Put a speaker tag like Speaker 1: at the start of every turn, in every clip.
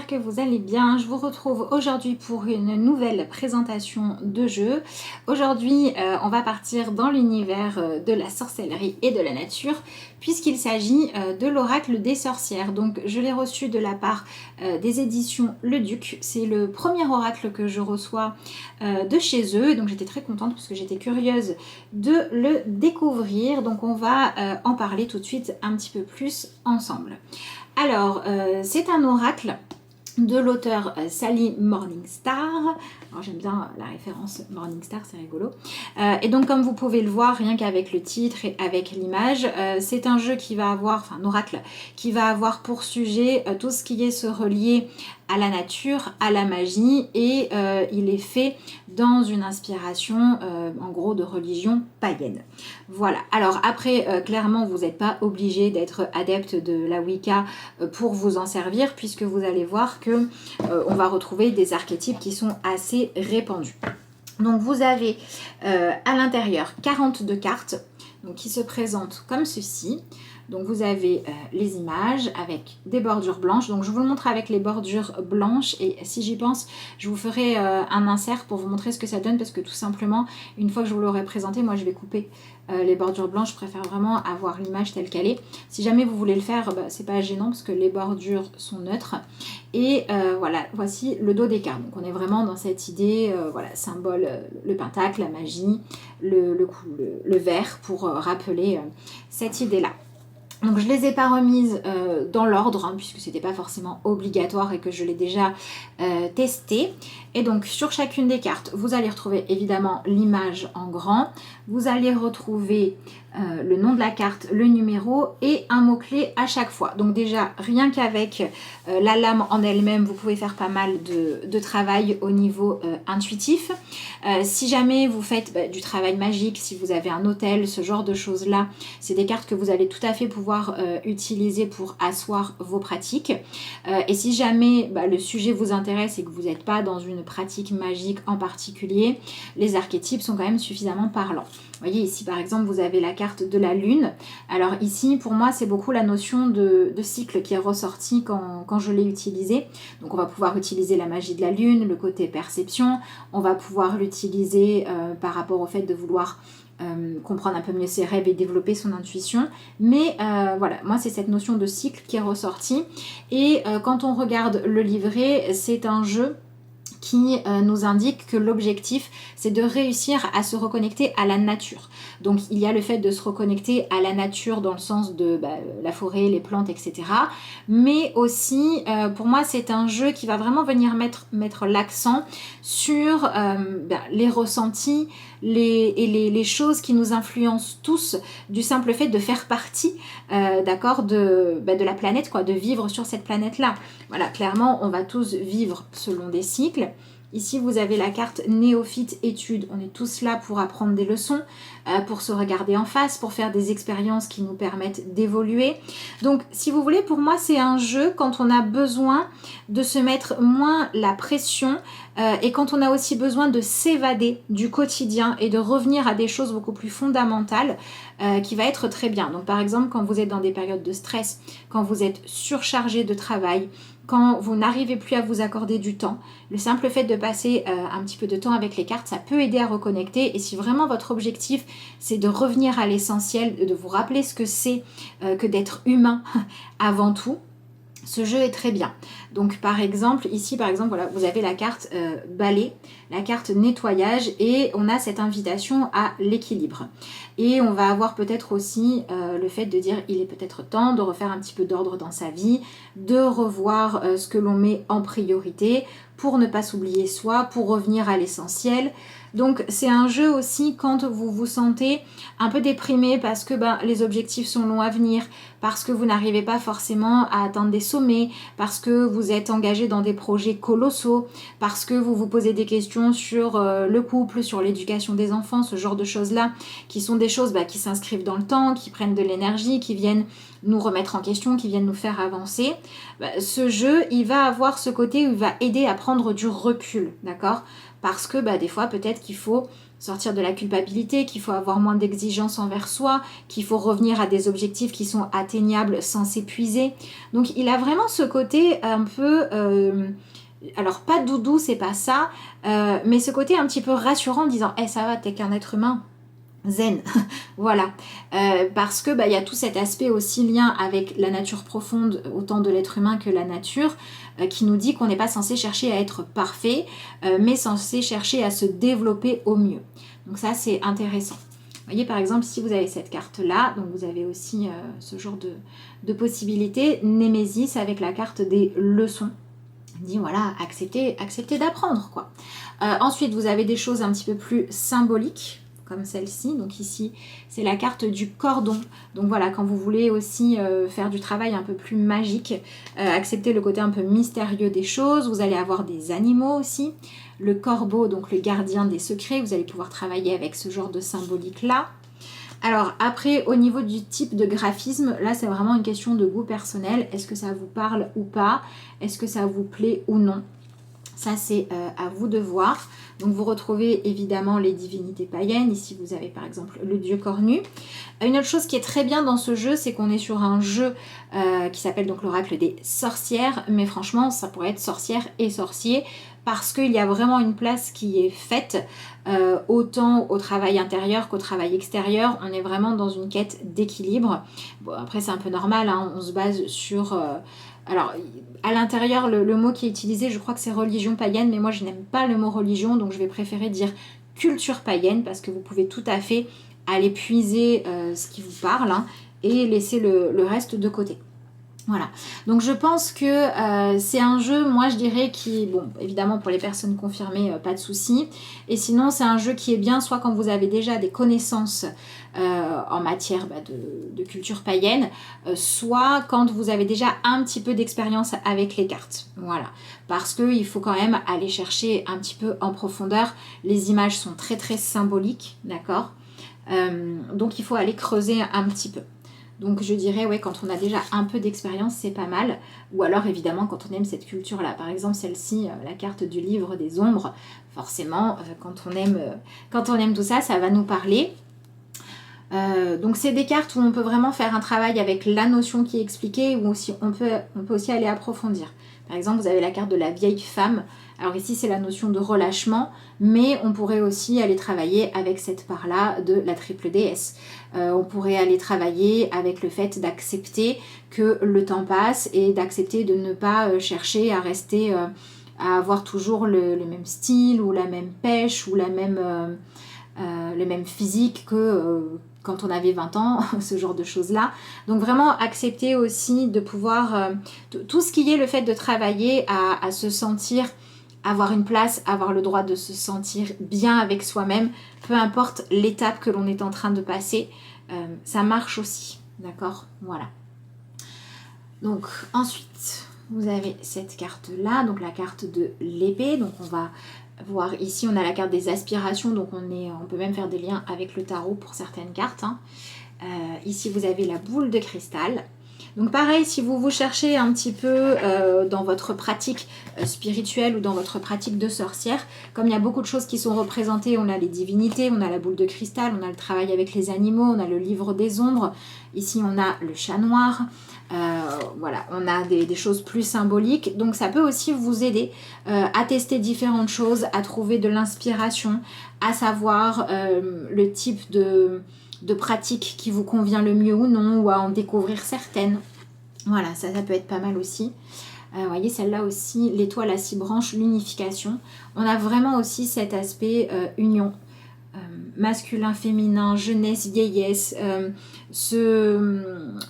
Speaker 1: j'espère que vous allez bien. Je vous retrouve aujourd'hui pour une nouvelle présentation de jeu. Aujourd'hui, on va partir dans l'univers de la sorcellerie et de la nature, puisqu'il s'agit de l'oracle des sorcières. Donc, je l'ai reçu de la part des éditions Le Duc. C'est le premier oracle que je reçois de chez eux. Donc, j'étais très contente parce que j'étais curieuse de le découvrir. Donc, on va en parler tout de suite un petit peu plus ensemble. Alors, c'est un oracle de l'auteur Sally Morningstar. Alors j'aime bien la référence Morningstar, c'est rigolo. Et donc comme vous pouvez le voir, rien qu'avec le titre et avec l'image, c'est un jeu qui va avoir, enfin un oracle, qui va avoir pour sujet tout ce qui est se relier à la nature, à la magie, et il est fait dans une inspiration en gros de religion païenne. Voilà, alors après clairement vous n'êtes pas obligé d'être adepte de la Wicca pour vous en servir, puisque vous allez voir que on va retrouver des archétypes qui sont assez répandus. Donc vous avez à l'intérieur 42 cartes donc, qui se présentent comme ceci. Donc vous avez les images avec des bordures blanches. Donc je vous le montre avec les bordures blanches et si j'y pense, je vous ferai un insert pour vous montrer ce que ça donne parce que tout simplement, une fois que je vous l'aurai présenté, moi je vais couper les bordures blanches. Je préfère vraiment avoir l'image telle qu'elle est. Si jamais vous voulez le faire, c'est pas gênant parce que les bordures sont neutres. Et voilà, voici le dos des cartes. Donc on est vraiment dans cette idée, voilà, symbole, le pentacle, la magie, le vert pour rappeler cette idée-là. Donc je ne les ai pas remises dans l'ordre, hein, puisque ce n'était pas forcément obligatoire et que je l'ai déjà testé. Et donc sur chacune des cartes, vous allez retrouver évidemment l'image en grand. Vous allez retrouver le nom de la carte, le numéro et un mot-clé à chaque fois. Donc déjà, rien qu'avec la lame en elle-même, vous pouvez faire pas mal de travail au niveau intuitif. Si jamais vous faites du travail magique, si vous avez un hôtel, ce genre de choses-là, c'est des cartes que vous allez tout à fait pouvoir utiliser pour asseoir vos pratiques. Et si jamais le sujet vous intéresse et que vous n'êtes pas dans une pratique magique en particulier, les archétypes sont quand même suffisamment parlants. Vous voyez ici par exemple vous avez la carte de la lune. Alors ici pour moi c'est beaucoup la notion de cycle qui est ressortie quand je l'ai utilisé. Donc on va pouvoir utiliser la magie de la lune, le côté perception, on va pouvoir l'utiliser par rapport au fait de vouloir comprendre un peu mieux ses rêves et développer son intuition. Mais voilà, moi c'est cette notion de cycle qui est ressortie. Et quand on regarde le livret, c'est un jeu qui nous indique que l'objectif, c'est de réussir à se reconnecter à la nature. Donc, il y a le fait de se reconnecter à la nature dans le sens de la forêt, les plantes, etc. Mais aussi, pour moi, c'est un jeu qui va vraiment venir mettre l'accent sur les ressentis, les choses qui nous influencent tous du simple fait de faire partie d'accord, de la planète, quoi, de vivre sur cette planète-là. Voilà, clairement, on va tous vivre selon des cycles. Ici, vous avez la carte néophyte étude. On est tous là pour apprendre des leçons, pour se regarder en face, pour faire des expériences qui nous permettent d'évoluer. Donc, si vous voulez, pour moi, c'est un jeu quand on a besoin de se mettre moins la pression et quand on a aussi besoin de s'évader du quotidien et de revenir à des choses beaucoup plus fondamentales qui va être très bien. Donc, par exemple, quand vous êtes dans des périodes de stress, quand vous êtes surchargé de travail, quand vous n'arrivez plus à vous accorder du temps, le simple fait de passer un petit peu de temps avec les cartes, ça peut aider à reconnecter. Et si vraiment votre objectif, c'est de revenir à l'essentiel, de vous rappeler ce que c'est que d'être humain avant tout, ce jeu est très bien. Donc par exemple, ici par exemple, voilà, vous avez la carte balai, la carte nettoyage et on a cette invitation à l'équilibre. Et on va avoir peut-être aussi le fait de dire il est peut-être temps de refaire un petit peu d'ordre dans sa vie, de revoir ce que l'on met en priorité pour ne pas s'oublier soi, pour revenir à l'essentiel. Donc c'est un jeu aussi quand vous vous sentez un peu déprimé parce que les objectifs sont longs à venir, parce que vous n'arrivez pas forcément à atteindre des sommets, parce que vous êtes engagé dans des projets colossaux, parce que vous vous posez des questions sur le couple, sur l'éducation des enfants, ce genre de choses-là, qui sont des choses qui s'inscrivent dans le temps, qui prennent de l'énergie, qui viennent nous remettre en question, qui viennent nous faire avancer, ce jeu, il va avoir ce côté où il va aider à prendre du recul, d'accord? Parce que des fois, peut-être qu'il faut sortir de la culpabilité, qu'il faut avoir moins d'exigences envers soi, qu'il faut revenir à des objectifs qui sont atteignables sans s'épuiser. Donc il a vraiment ce côté un peu... alors pas doudou, c'est pas ça, mais ce côté un petit peu rassurant en disant hey, ça va, t'es qu'un être humain, zen, voilà, parce que y a tout cet aspect aussi lien avec la nature profonde, autant de l'être humain que la nature, qui nous dit qu'on n'est pas censé chercher à être parfait, mais censé chercher à se développer au mieux. Donc ça c'est intéressant. Vous voyez par exemple si vous avez cette carte là, donc vous avez aussi ce genre de possibilités. Némésis avec la carte des leçons. Dit voilà, accepter d'apprendre quoi. Ensuite vous avez des choses un petit peu plus symboliques comme celle-ci, donc ici c'est la carte du cordon, donc voilà, quand vous voulez aussi faire du travail un peu plus magique, accepter le côté un peu mystérieux des choses, vous allez avoir des animaux aussi, le corbeau, donc le gardien des secrets, vous allez pouvoir travailler avec ce genre de symbolique là. Alors après, au niveau du type de graphisme, là c'est vraiment une question de goût personnel. Est-ce que ça vous parle ou pas? Est-ce que ça vous plaît ou non? Ça c'est à vous de voir. Donc vous retrouvez évidemment les divinités païennes. Ici vous avez par exemple le dieu cornu. Une autre chose qui est très bien dans ce jeu, c'est qu'on est sur un jeu qui s'appelle donc l'oracle des sorcières. Mais franchement, ça pourrait être sorcière et sorcier parce qu'il y a vraiment une place qui est faite autant au travail intérieur qu'au travail extérieur. On est vraiment dans une quête d'équilibre. Bon, après c'est un peu normal, hein, on se base sur... alors, à l'intérieur, le mot qui est utilisé, je crois que c'est religion païenne, mais moi je n'aime pas le mot religion, donc je vais préférer dire culture païenne, parce que vous pouvez tout à fait aller puiser ce qui vous parle, hein, et laisser le reste de côté. Voilà, donc je pense que c'est un jeu, moi je dirais, qui, bon, évidemment pour les personnes confirmées, pas de souci. Et sinon, c'est un jeu qui est bien soit quand vous avez déjà des connaissances en matière de culture païenne, soit quand vous avez déjà un petit peu d'expérience avec les cartes. Voilà, parce qu'il faut quand même aller chercher un petit peu en profondeur. Les images sont très très symboliques, d'accord, donc il faut aller creuser un petit peu. Donc je dirais, ouais, quand on a déjà un peu d'expérience, c'est pas mal. Ou alors évidemment, quand on aime cette culture-là. Par exemple, celle-ci, la carte du livre des ombres, forcément, quand on aime tout ça, ça va nous parler. Donc c'est des cartes où on peut vraiment faire un travail avec la notion qui est expliquée, ou aussi on peut aussi aller approfondir. Par exemple, vous avez la carte de la vieille femme. Alors ici, c'est la notion de relâchement, mais on pourrait aussi aller travailler avec cette part-là de la triple déesse. On pourrait aller travailler avec le fait d'accepter que le temps passe et d'accepter de ne pas chercher à rester, à avoir toujours le même style ou la même pêche ou le même physique que... quand on avait 20 ans, ce genre de choses-là. Donc vraiment accepter aussi de pouvoir... tout ce qui est le fait de travailler à se sentir, avoir une place, avoir le droit de se sentir bien avec soi-même, peu importe l'étape que l'on est en train de passer, ça marche aussi, d'accord? Voilà. Donc ensuite, vous avez cette carte-là, donc la carte de l'épée, donc on va... voir ici on a la carte des aspirations, donc on peut même faire des liens avec le tarot pour certaines cartes, hein. Ici vous avez la boule de cristal. Donc pareil, si vous cherchez un petit peu dans votre pratique spirituelle ou dans votre pratique de sorcière, comme il y a beaucoup de choses qui sont représentées, on a les divinités, on a la boule de cristal, on a le travail avec les animaux, on a le livre des ombres, ici on a le chat noir, voilà, on a des choses plus symboliques. Donc ça peut aussi vous aider à tester différentes choses, à trouver de l'inspiration, à savoir le type de pratique qui vous convient le mieux ou non, ou à en découvrir certaines. Voilà, ça peut être pas mal aussi. Vous voyez, celle-là aussi, l'étoile à 6 branches, l'unification. On a vraiment aussi cet aspect union. Masculin, féminin, jeunesse, vieillesse,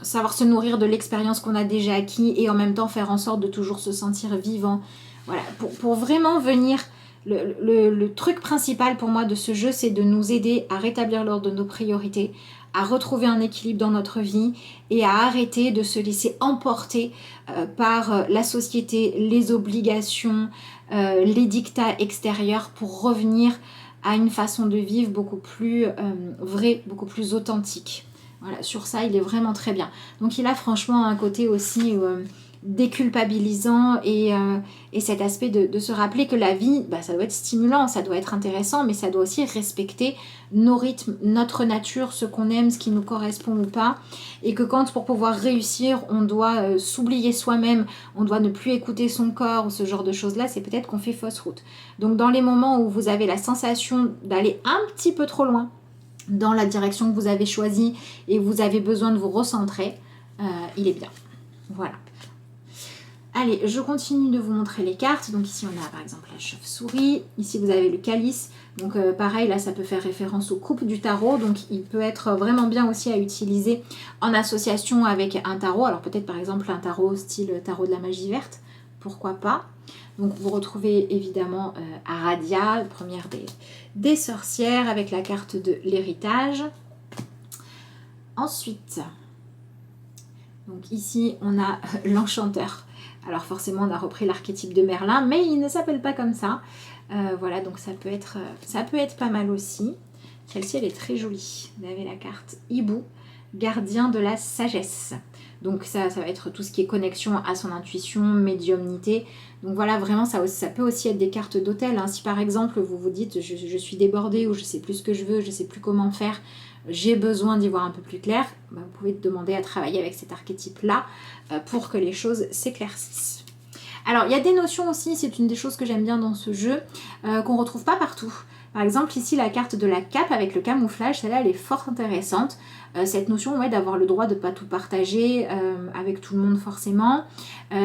Speaker 1: savoir se nourrir de l'expérience qu'on a déjà acquis et en même temps faire en sorte de toujours se sentir vivant. Voilà, pour vraiment venir... Le truc principal pour moi de ce jeu, c'est de nous aider à rétablir l'ordre de nos priorités, à retrouver un équilibre dans notre vie et à arrêter de se laisser emporter par la société, les obligations, les dictats extérieurs pour revenir à une façon de vivre beaucoup plus vraie, beaucoup plus authentique. Voilà, sur ça, il est vraiment très bien. Donc il a franchement un côté aussi déculpabilisant et cet aspect de se rappeler que la vie, bah, ça doit être stimulant, ça doit être intéressant, mais ça doit aussi respecter nos rythmes, notre nature, ce qu'on aime, ce qui nous correspond ou pas. Et que quand, pour pouvoir réussir, on doit s'oublier soi-même, on doit ne plus écouter son corps, ou ce genre de choses-là, c'est peut-être qu'on fait fausse route. Donc dans les moments où vous avez la sensation d'aller un petit peu trop loin, dans la direction que vous avez choisie et vous avez besoin de vous recentrer, il est bien. Voilà. Allez, je continue de vous montrer les cartes. Donc ici, on a par exemple la chauve-souris. Ici, vous avez le calice. Donc pareil, là, ça peut faire référence aux coupes du tarot. Donc il peut être vraiment bien aussi à utiliser en association avec un tarot. Alors peut-être par exemple un tarot style tarot de la magie verte. Pourquoi pas. Donc vous retrouvez évidemment Aradia, première des sorcières, avec la carte de l'héritage. Ensuite, donc ici, on a l'enchanteur. Alors forcément, on a repris l'archétype de Merlin, mais il ne s'appelle pas comme ça. Voilà, donc ça peut être pas mal aussi. Celle-ci, elle est très jolie. Vous avez la carte Hibou, gardien de la sagesse. Donc ça va être tout ce qui est connexion à son intuition, médiumnité. Donc voilà, vraiment, ça peut aussi être des cartes d'hôtel. Hein. Si par exemple, vous vous dites, je suis débordée ou je sais plus ce que je veux, je sais plus comment faire, j'ai besoin d'y voir un peu plus clair, bah, vous pouvez demander à travailler avec cet archétype-là pour que les choses s'éclaircissent. Alors, il y a des notions aussi, c'est une des choses que j'aime bien dans ce jeu, qu'on ne retrouve pas partout. Par exemple, ici, la carte de la cape avec le camouflage, celle-là, elle est fort intéressante. Cette notion d'avoir le droit de ne pas tout partager avec tout le monde forcément.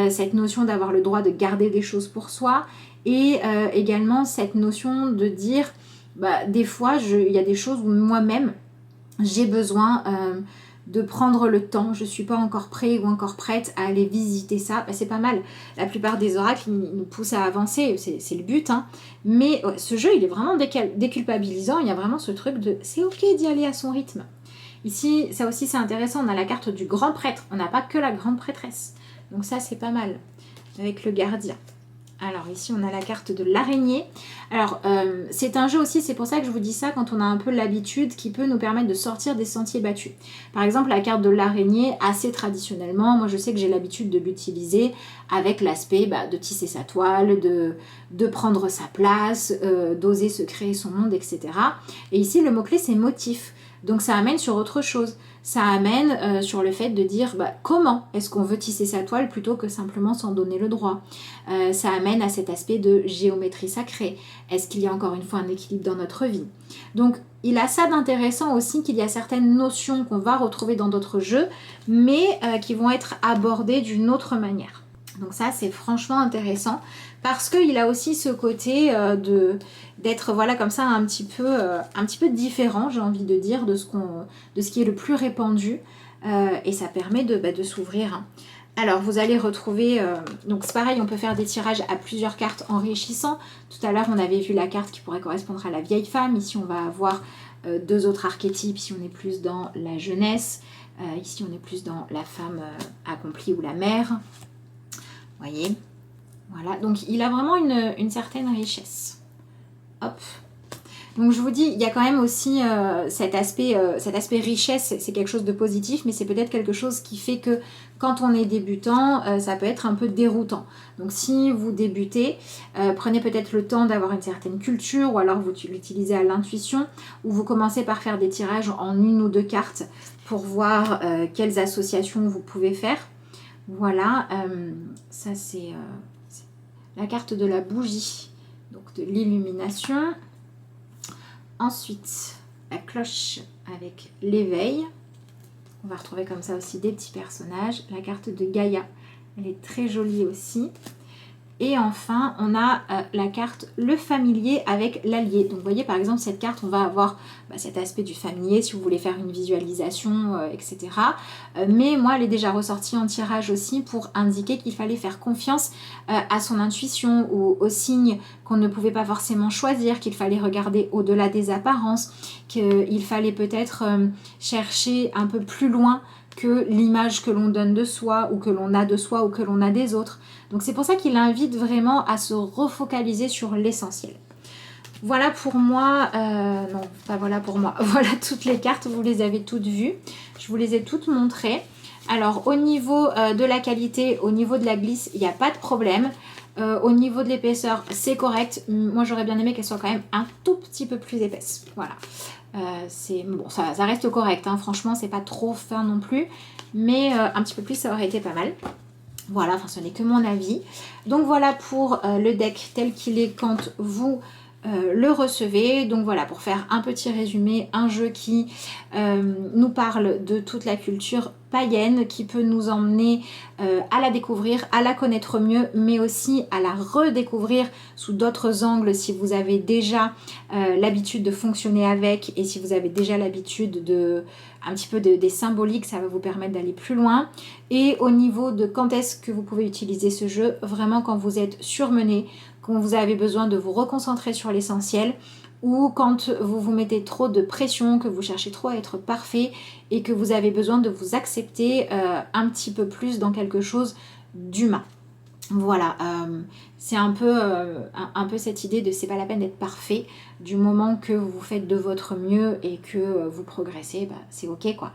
Speaker 1: Cette notion d'avoir le droit de garder des choses pour soi. Et également cette notion de dire, bah, des fois, il y a des choses où moi-même, j'ai besoin de prendre le temps, je ne suis pas encore prêt ou encore prête à aller visiter ça. Bah, c'est pas mal. La plupart des oracles nous poussent à avancer, c'est le but. Hein. Mais ouais, ce jeu, il est vraiment déculpabilisant. Il y a vraiment ce truc de c'est ok d'y aller à son rythme. Ici, ça aussi c'est intéressant, on a la carte du grand prêtre. On n'a pas que la grande prêtresse. Donc ça, c'est pas mal. Avec le gardien. Alors ici on a la carte de l'araignée. Alors c'est un jeu aussi, c'est pour ça que je vous dis ça, quand on a un peu l'habitude, qui peut nous permettre de sortir des sentiers battus. Par exemple la carte de l'araignée, assez traditionnellement, moi je sais que j'ai l'habitude de l'utiliser avec l'aspect de tisser sa toile, de prendre sa place, d'oser se créer son monde, etc. Et ici le mot-clé c'est motif. Donc ça amène sur autre chose. Ça amène sur le fait de dire comment est-ce qu'on veut tisser sa toile plutôt que simplement s'en donner le droit. Ça amène à cet aspect de géométrie sacrée. Est-ce qu'il y a encore une fois un équilibre dans notre vie? Donc il a ça d'intéressant aussi, qu'il y a certaines notions qu'on va retrouver dans d'autres jeux, mais qui vont être abordées d'une autre manière. Donc ça c'est franchement intéressant parce qu'il a aussi ce côté d'être voilà comme ça un petit peu différent, j'ai envie de dire, de ce qui est le plus répandu et ça permet de s'ouvrir. Hein. Alors vous allez retrouver, donc c'est pareil, on peut faire des tirages à plusieurs cartes enrichissants. Tout à l'heure on avait vu la carte qui pourrait correspondre à la vieille femme, ici on va avoir deux autres archétypes, ici on est plus dans la jeunesse, ici on est plus dans la femme accomplie ou la mère. Vous voyez, voilà, donc il a vraiment une certaine richesse. Hop. Donc je vous dis, il y a quand même aussi cet aspect richesse, c'est quelque chose de positif, mais c'est peut-être quelque chose qui fait que quand on est débutant, ça peut être un peu déroutant. Donc si vous débutez, prenez peut-être le temps d'avoir une certaine culture, ou alors vous l'utilisez à l'intuition, ou vous commencez par faire des tirages en une ou deux cartes pour voir quelles associations vous pouvez faire. Voilà, ça c'est la carte de la bougie, donc de l'illumination. Ensuite, la cloche avec l'éveil. On va retrouver comme ça aussi des petits personnages. La carte de Gaïa, elle est très jolie aussi. Et enfin, on a la carte le familier avec l'allié. Donc vous voyez par exemple cette carte, on va avoir cet aspect du familier si vous voulez faire une visualisation, etc. Mais moi elle est déjà ressortie en tirage aussi pour indiquer qu'il fallait faire confiance à son intuition ou aux signes qu'on ne pouvait pas forcément choisir, qu'il fallait regarder au-delà des apparences, qu'il fallait peut-être chercher un peu plus loin que l'image que l'on donne de soi ou que l'on a de soi ou que l'on a des autres. Donc c'est pour ça qu'il invite vraiment à se refocaliser sur l'essentiel. Voilà pour moi, non pas voilà pour moi, voilà toutes les cartes, vous les avez toutes vues, je vous les ai toutes montrées. Alors au niveau de la qualité, au niveau de la glisse, il n'y a pas de problème. Au niveau de l'épaisseur, c'est correct. Moi j'aurais bien aimé qu'elle soit quand même un tout petit peu plus épaisse. Voilà. Bon, ça reste correct, hein. Franchement c'est pas trop fin non plus, mais un petit peu plus ça aurait été pas mal. Voilà, enfin ce n'est que mon avis. Donc voilà pour le deck tel qu'il est quand vous le recevez. Donc voilà, pour faire un petit résumé, un jeu qui nous parle de toute la culture païenne, qui peut nous emmener à la découvrir, à la connaître mieux, mais aussi à la redécouvrir sous d'autres angles si vous avez déjà l'habitude de fonctionner avec et si vous avez déjà l'habitude de un petit peu des symboliques, ça va vous permettre d'aller plus loin. Et au niveau de quand est-ce que vous pouvez utiliser ce jeu, vraiment quand vous êtes surmené, quand vous avez besoin de vous reconcentrer sur l'essentiel, ou quand vous vous mettez trop de pression, que vous cherchez trop à être parfait et que vous avez besoin de vous accepter un petit peu plus dans quelque chose d'humain. Voilà, c'est un peu cette idée de c'est pas la peine d'être parfait, du moment que vous faites de votre mieux et que vous progressez, bah, c'est ok quoi.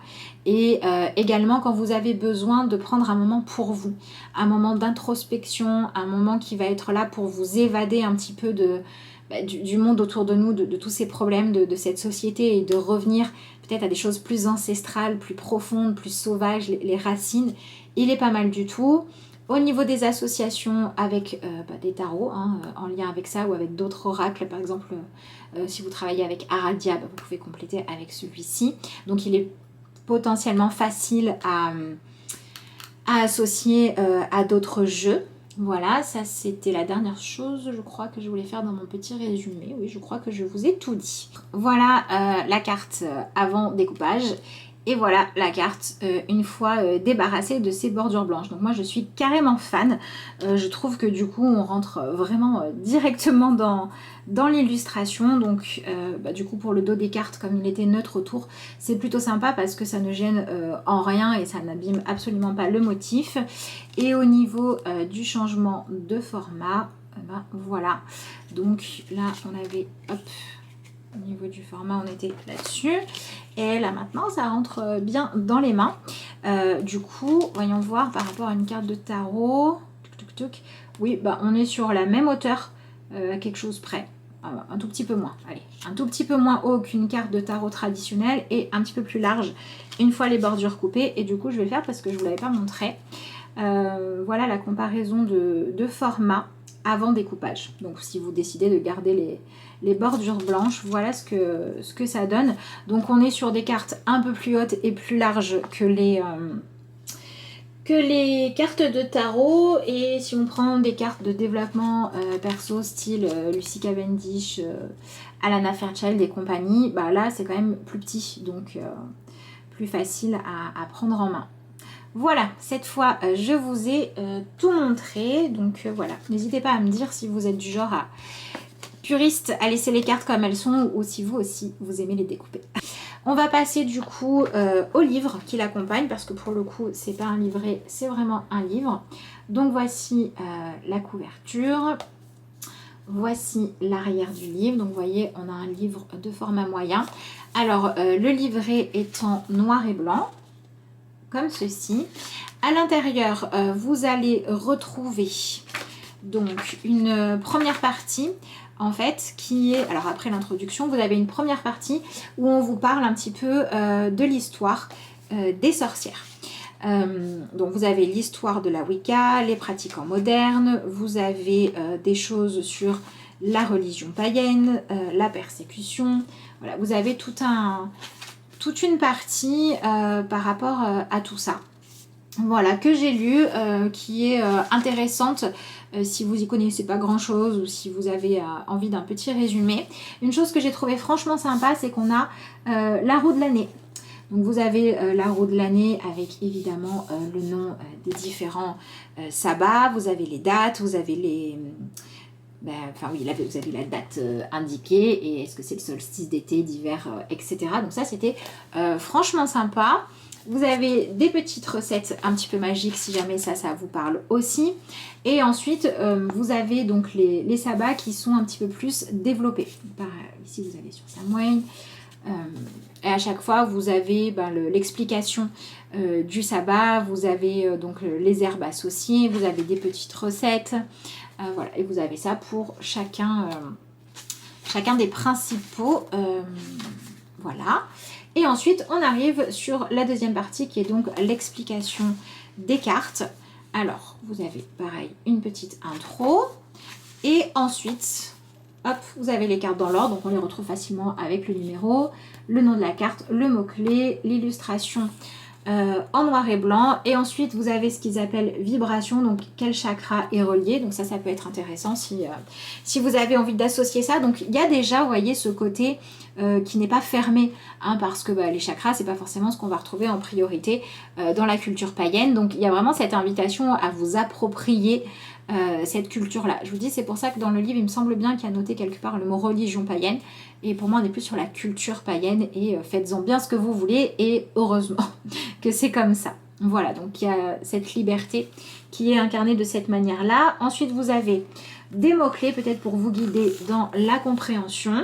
Speaker 1: Et également quand vous avez besoin de prendre un moment pour vous, un moment d'introspection, un moment qui va être là pour vous évader un petit peu du monde autour de nous, de tous ces problèmes de cette société et de revenir peut-être à des choses plus ancestrales, plus profondes, plus sauvages, les racines, il est pas mal du tout. Au niveau des associations avec des tarots, hein, en lien avec ça ou avec d'autres oracles, par exemple, si vous travaillez avec Aradia, vous pouvez compléter avec celui-ci. Donc il est potentiellement facile à associer à d'autres jeux. Voilà, ça c'était la dernière chose, je crois que je voulais faire dans mon petit résumé. Oui, je crois que je vous ai tout dit. Voilà la carte avant découpage. Et voilà la carte une fois débarrassée de ses bordures blanches. Donc moi je suis carrément fan. Je trouve que du coup on rentre vraiment directement dans l'illustration. Donc du coup pour le dos des cartes, comme il était neutre autour, c'est plutôt sympa parce que ça ne gêne en rien et ça n'abîme absolument pas le motif. Et au niveau du changement de format, voilà. Donc là on avait... Hop, au niveau du format, on était là-dessus. Et là, maintenant, ça rentre bien dans les mains. Du coup, voyons voir par rapport à une carte de tarot. Oui, on est sur la même hauteur, à quelque chose près. Un tout petit peu moins. Allez, un tout petit peu moins haut qu'une carte de tarot traditionnelle et un petit peu plus large une fois les bordures coupées. Et du coup, je vais le faire parce que je ne vous l'avais pas montré. Voilà la comparaison de format avant découpage. Donc si vous décidez de garder les bordures blanches, voilà ce que ça donne. Donc on est sur des cartes un peu plus hautes et plus larges que les cartes de tarot. Et si on prend des cartes de développement perso style Lucy Cavendish, Alana Fairchild et compagnie, là c'est quand même plus petit, donc plus facile à prendre en main. Voilà, cette fois je vous ai tout montré, donc voilà, n'hésitez pas à me dire si vous êtes du genre à puriste à laisser les cartes comme elles sont ou si vous aussi vous aimez les découper. On va passer du coup au livre qui l'accompagne parce que pour le coup c'est pas un livret, c'est vraiment un livre. Donc voici la couverture, voici l'arrière du livre, donc vous voyez on a un livre de format moyen. Alors le livret est en noir et blanc, comme ceci. À l'intérieur, vous allez retrouver donc une première partie en fait qui est, alors après l'introduction, vous avez une première partie où on vous parle un petit peu de l'histoire des sorcières. Donc vous avez l'histoire de la Wicca, les pratiquants modernes, vous avez des choses sur la religion païenne, la persécution, voilà, vous avez toute une partie par rapport à tout ça. Voilà, que j'ai lu, qui est intéressante si vous y connaissez pas grand chose ou si vous avez envie d'un petit résumé. Une chose que j'ai trouvé franchement sympa, c'est qu'on a la roue de l'année. Donc vous avez la roue de l'année avec évidemment le nom des différents sabbats, vous avez les dates, vous avez les... vous avez la date indiquée et est-ce que c'est le solstice d'été, d'hiver, etc. Donc ça c'était franchement sympa. Vous avez des petites recettes un petit peu magiques si jamais ça vous parle aussi. Et ensuite, vous avez donc les sabbats qui sont un petit peu plus développés. Ici, vous avez sur Samhain. Et à chaque fois, vous avez l'explication du sabbat. Vous avez donc les herbes associées. Vous avez des petites recettes. Voilà. Et vous avez ça pour chacun des principaux. Voilà. Et ensuite, on arrive sur la deuxième partie qui est donc l'explication des cartes. Alors, vous avez pareil une petite intro. Et ensuite, hop, vous avez les cartes dans l'ordre. Donc, on les retrouve facilement avec le numéro, le nom de la carte, le mot-clé, l'illustration en noir et blanc. Et ensuite, vous avez ce qu'ils appellent vibration. Donc, quel chakra est relié. Donc, ça peut être intéressant si vous avez envie d'associer ça. Donc, il y a déjà, vous voyez, ce côté qui n'est pas fermé, hein, parce que les chakras, c'est pas forcément ce qu'on va retrouver en priorité dans la culture païenne. Donc, il y a vraiment cette invitation à vous approprier cette culture-là. Je vous dis, c'est pour ça que dans le livre, il me semble bien qu'il y a noté quelque part le mot religion païenne. Et pour moi, on est plus sur la culture païenne et faites-en bien ce que vous voulez. Et heureusement que c'est comme ça. Voilà, donc il y a cette liberté qui est incarnée de cette manière-là. Ensuite, vous avez des mots-clés peut-être pour vous guider dans la compréhension.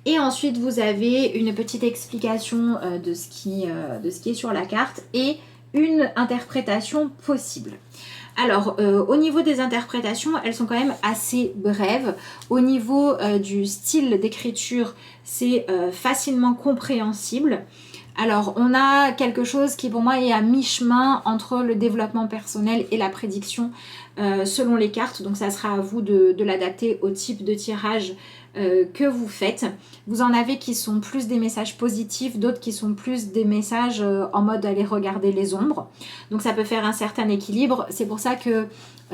Speaker 1: Et ensuite, vous avez une petite explication de ce qui est sur la carte et une interprétation possible. Alors, au niveau des interprétations, elles sont quand même assez brèves. Au niveau du style d'écriture, c'est facilement compréhensible. Alors, on a quelque chose qui pour moi est à mi-chemin entre le développement personnel et la prédiction selon les cartes. Donc, ça sera à vous de l'adapter au type de tirage que vous faites. Vous en avez qui sont plus des messages positifs, d'autres qui sont plus des messages en mode aller regarder les ombres. Donc ça peut faire un certain équilibre. C'est pour ça que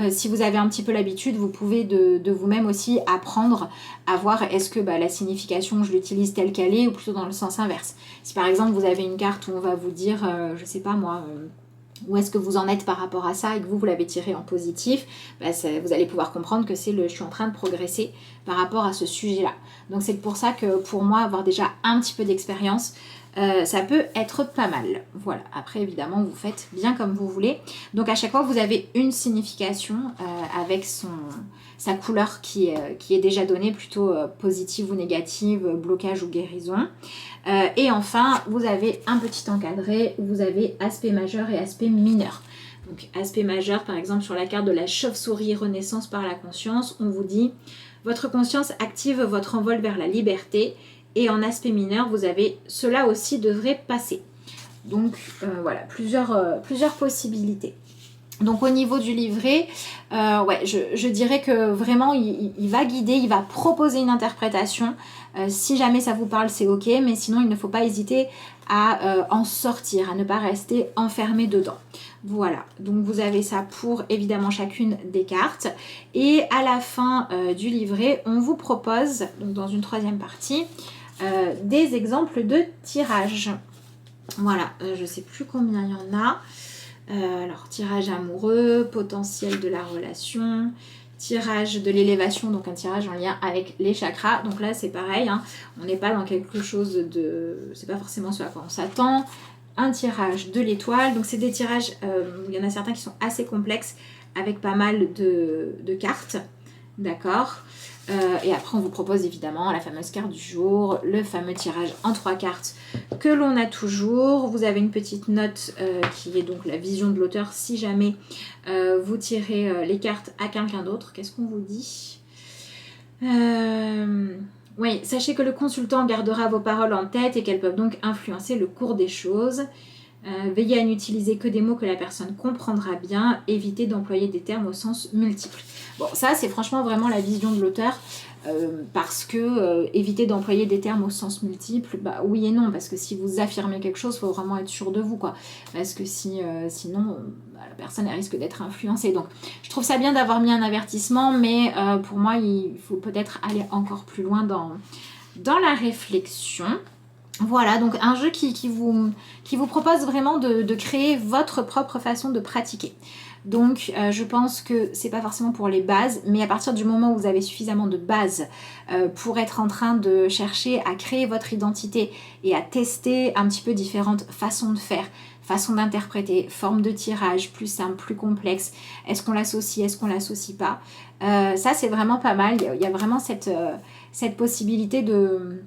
Speaker 1: si vous avez un petit peu l'habitude, vous pouvez de vous-même aussi apprendre à voir est-ce que la signification, je l'utilise telle qu'elle est ou plutôt dans le sens inverse. Si par exemple vous avez une carte où on va vous dire, je sais pas moi... où est-ce que vous en êtes par rapport à ça et que vous l'avez tiré en positif, vous allez pouvoir comprendre que c'est je suis en train de progresser par rapport à ce sujet-là. Donc c'est pour ça que pour moi, avoir déjà un petit peu d'expérience, ça peut être pas mal. Voilà, après évidemment, vous faites bien comme vous voulez. Donc à chaque fois, vous avez une signification avec sa couleur qui est déjà donnée, plutôt positive ou négative, blocage ou guérison. Et enfin, vous avez un petit encadré où vous avez aspect majeur et aspect mineur. Donc aspect majeur, par exemple, sur la carte de la chauve-souris renaissance par la conscience, on vous dit « Votre conscience active votre envol vers la liberté » et en aspect mineur, vous avez « Cela aussi devrait passer ». Donc voilà, plusieurs possibilités. Donc au niveau du livret, je dirais que vraiment il va guider, il va proposer une interprétation. Si jamais ça vous parle, c'est ok, mais sinon il ne faut pas hésiter à en sortir, à ne pas rester enfermé dedans. Voilà, donc vous avez ça pour évidemment chacune des cartes. Et à la fin du livret, on vous propose, donc dans une troisième partie, des exemples de tirage. Voilà, je ne sais plus combien il y en a. Alors, tirage amoureux, potentiel de la relation, tirage de l'élévation, donc un tirage en lien avec les chakras. Donc là, c'est pareil, hein, on n'est pas dans quelque chose de... c'est pas forcément ce à quoi on s'attend. Un tirage de l'étoile, donc c'est des tirages, il y en a certains qui sont assez complexes, avec pas mal de cartes, d'accord. Et après, on vous propose évidemment la fameuse carte du jour, le fameux tirage en 3 cartes que l'on a toujours. Vous avez une petite note qui est donc la vision de l'auteur si jamais vous tirez les cartes à quelqu'un d'autre. Qu'est-ce qu'on vous dit ? Oui, sachez que le consultant gardera vos paroles en tête et qu'elles peuvent donc influencer le cours des choses. Veillez à n'utiliser que des mots que la personne comprendra bien. Évitez d'employer des termes au sens multiple. Bon, ça, c'est franchement vraiment la vision de l'auteur. Parce que éviter d'employer des termes au sens multiple, oui et non, parce que si vous affirmez quelque chose, il faut vraiment être sûr de vous, quoi. Parce que sinon, la personne elle risque d'être influencée. Donc, je trouve ça bien d'avoir mis un avertissement, mais pour moi, il faut peut-être aller encore plus loin dans la réflexion. Voilà, donc un jeu qui vous propose vraiment de créer votre propre façon de pratiquer. Donc je pense que c'est pas forcément pour les bases, mais à partir du moment où vous avez suffisamment de bases pour être en train de chercher à créer votre identité et à tester un petit peu différentes façons de faire, façon d'interpréter, forme de tirage, plus simple, plus complexe, est-ce qu'on l'associe, est-ce qu'on l'associe pas, ça c'est vraiment pas mal. Il y a vraiment cette possibilité de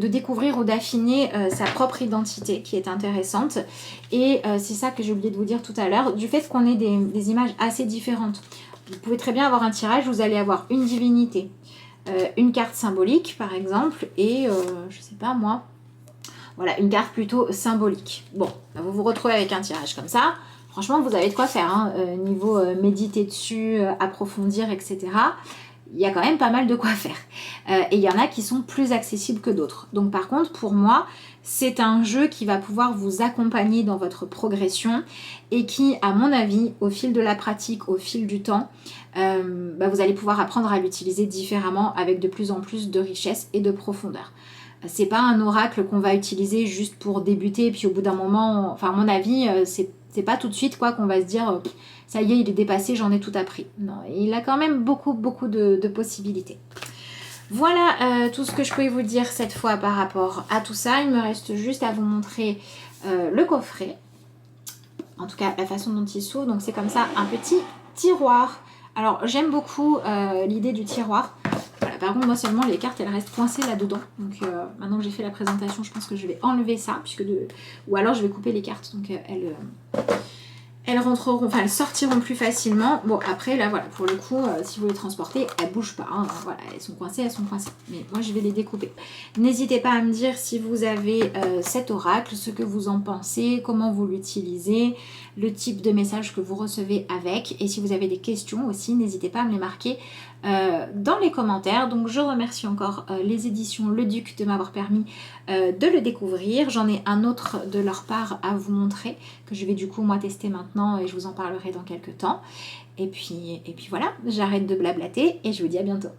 Speaker 1: découvrir ou d'affiner sa propre identité qui est intéressante. Et c'est ça que j'ai oublié de vous dire tout à l'heure, du fait qu'on ait des images assez différentes. Vous pouvez très bien avoir un tirage, vous allez avoir une divinité, une carte symbolique par exemple, et je sais pas moi, voilà, une carte plutôt symbolique. Bon, vous vous retrouvez avec un tirage comme ça. Franchement, vous avez de quoi faire, hein, niveau méditer dessus, approfondir, etc. Il y a quand même pas mal de quoi faire. Et il y en a qui sont plus accessibles que d'autres. Donc par contre, pour moi, c'est un jeu qui va pouvoir vous accompagner dans votre progression et qui, à mon avis, au fil de la pratique, au fil du temps, vous allez pouvoir apprendre à l'utiliser différemment avec de plus en plus de richesse et de profondeur. C'est pas un oracle qu'on va utiliser juste pour débuter, puis au bout d'un moment, enfin à mon avis, c'est pas tout de suite quoi qu'on va se dire ça y est, il est dépassé, j'en ai tout appris. Non, il a quand même beaucoup de possibilités. Voilà tout ce que je pouvais vous dire cette fois par rapport à tout ça. Il me reste juste à vous montrer le coffret. En tout cas, la façon dont il s'ouvre. Donc c'est comme ça, un petit tiroir. Alors j'aime beaucoup l'idée du tiroir. Voilà, par contre, moi seulement, les cartes, elles restent coincées là-dedans. Donc maintenant que j'ai fait la présentation, je pense que je vais enlever ça. Ou alors je vais couper les cartes. Donc elles rentreront, enfin elles sortiront plus facilement. Bon après là voilà, pour le coup, si vous les transportez, elles bougent pas. Hein. Voilà, elles sont coincées. Mais moi je vais les découper. N'hésitez pas à me dire si vous avez cet oracle, ce que vous en pensez, comment vous l'utilisez, le type de message que vous recevez avec. Et si vous avez des questions aussi, n'hésitez pas à me les marquer dans les commentaires. Donc je remercie encore les éditions Le Duc de m'avoir permis de le découvrir. J'en ai un autre de leur part à vous montrer que je vais du coup moi tester maintenant et je vous en parlerai dans quelques temps. Et puis voilà, j'arrête de blablater et je vous dis à bientôt.